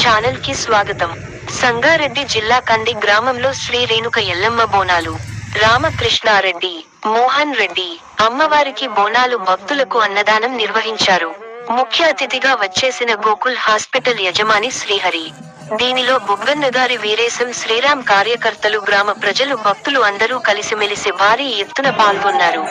Channel కి స్వాగతం. సంగారెడ్డి జిల్లా కంది గ్రామంలో శ్రీ రేణుక ఎల్లమ్మ బోనాలు. రామకృష్ణారెడ్డి, మోహన్ రెడ్డి, అమ్మవారికి బోనాలు భక్తులకు అన్నదానం నిర్వహించారు. ముఖ్య అతిథిగా వచ్చేసిన గోకుల్ హాస్పిటల్ యజమాని శ్రీహరి. దీనిలో బుగ్గన్నగారి వీరేశం శ్రీరామ్ కార్యకర్తలు, గ్రామ ప్రజలు, భక్తులు అందరూ కలిసిమెలిసి భారీ ఎత్తున పాల్గొన్నారు.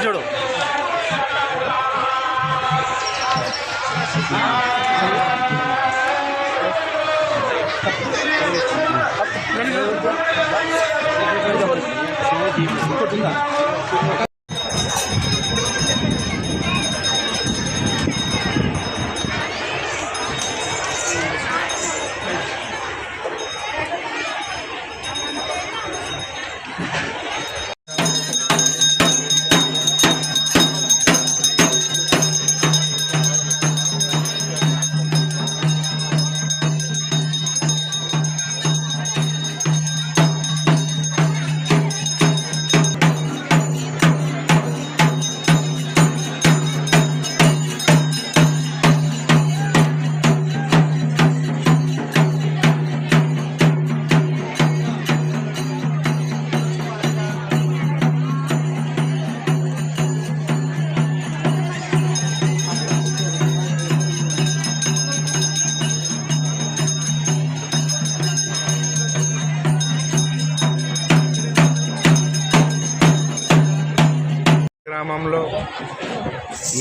చూడు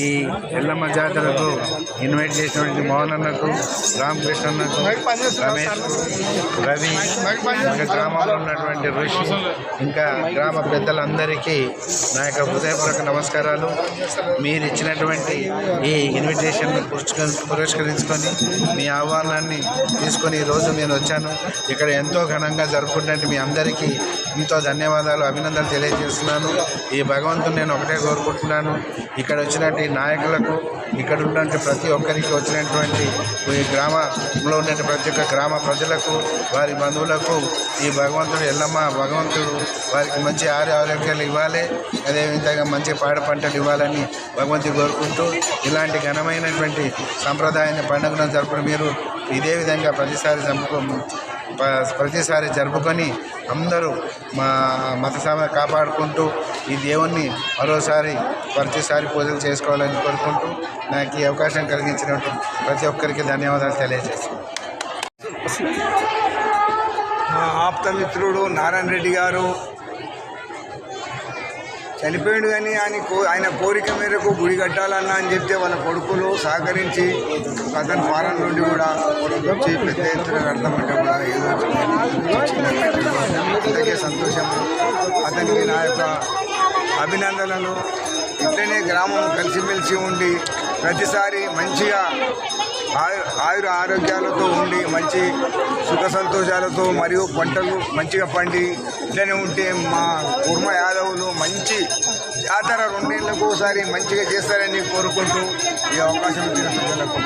ఈ ఎల్లమ్మ జాతరకు ఇన్వైట్ చేసినటువంటి మోహన్ అన్నకు, రామకృష్ణ అన్నకు, రమేష్, రవి, ఇంకా గ్రామంలో ఉన్నటువంటి ఋషి, ఇంకా గ్రామ పెద్దలందరికీ నా యొక్క హృదయపూర్వక నమస్కారాలు. మీరు ఇచ్చినటువంటి ఈ ఇన్విటేషన్ పురస్కరించుకొని మీ ఆహ్వానాన్ని తీసుకొని ఈరోజు నేను వచ్చాను. ఇక్కడ ఎంతో ఘనంగా జరుపుకుంటే మీ అందరికీ ఎంతో ధన్యవాదాలు, అభినందనలు తెలియజేస్తున్నాను. ఈ భగవంతుని నేను ఒకటే కోరుకుంటున్నాను, ఇక్కడ వచ్చినటువంటి నాయకులకు, ఇక్కడ ఉన్నటువంటి ప్రతి ఒక్కరికి, వచ్చినటువంటి ఈ గ్రామంలో ఉన్న ప్రతి ఒక్క గ్రామ ప్రజలకు, వారి బంధువులకు ఈ భగవంతుడు ఎల్లమ్మ భగవంతుడు వారికి మంచి ఆరోగ్యాలు ఇవ్వాలి, అదేవిధంగా మంచి పాడి పంటలు ఇవ్వాలని భగవంతుడు కోరుకుంటూ, ఇలాంటి ఘనమైనటువంటి సంప్రదాయాన్ని పండుగను జరుపుకుని మీరు ఇదే విధంగా ప్రతిసారి జరుపుకొని అందరూ మా మత సామాన్య కాపాడుకుంటూ ఈ దేవుణ్ణి మరోసారి ప్రతిసారి పూజలు చేసుకోవాలని కోరుకుంటూ నాకు ఈ అవకాశం కలిగించినట్టు ప్రతి ఒక్కరికి ధన్యవాదాలు తెలియజేస్తాను. మా ఆప్తమిత్రుడు నారాయణ రెడ్డి గారు చనిపోయాడు, కానీ ఆయన కోరిక మేరకు గుడి కట్టాలన్నా అని చెప్తే వాళ్ళ కొడుకులు సహకరించి అతని ఫారం నుండి కూడా వచ్చి పెద్ద ఎత్తున కడతామంటే కూడా ఏదో అందుకే సంతోషం. అతనికి నా యొక్క అభినందనలు. ఇట్లనే గ్రామం కలిసిమెలిసి ఉండి ప్రతిసారి మంచిగా ఆయుర ఆరోగ్యాలతో ఉండి మంచి సుఖ సంతోషాలతో మరియు పంటలు మంచిగా పండి ఇట్లనే ఉంటే మా కుర్మ యాదవులు మంచి జాతర 2 ఏళ్ళకు ఒకసారి మంచిగా చేస్తారని కోరుకుంటూ ఈ అవకాశం ఇచ్చిన ప్రజలకు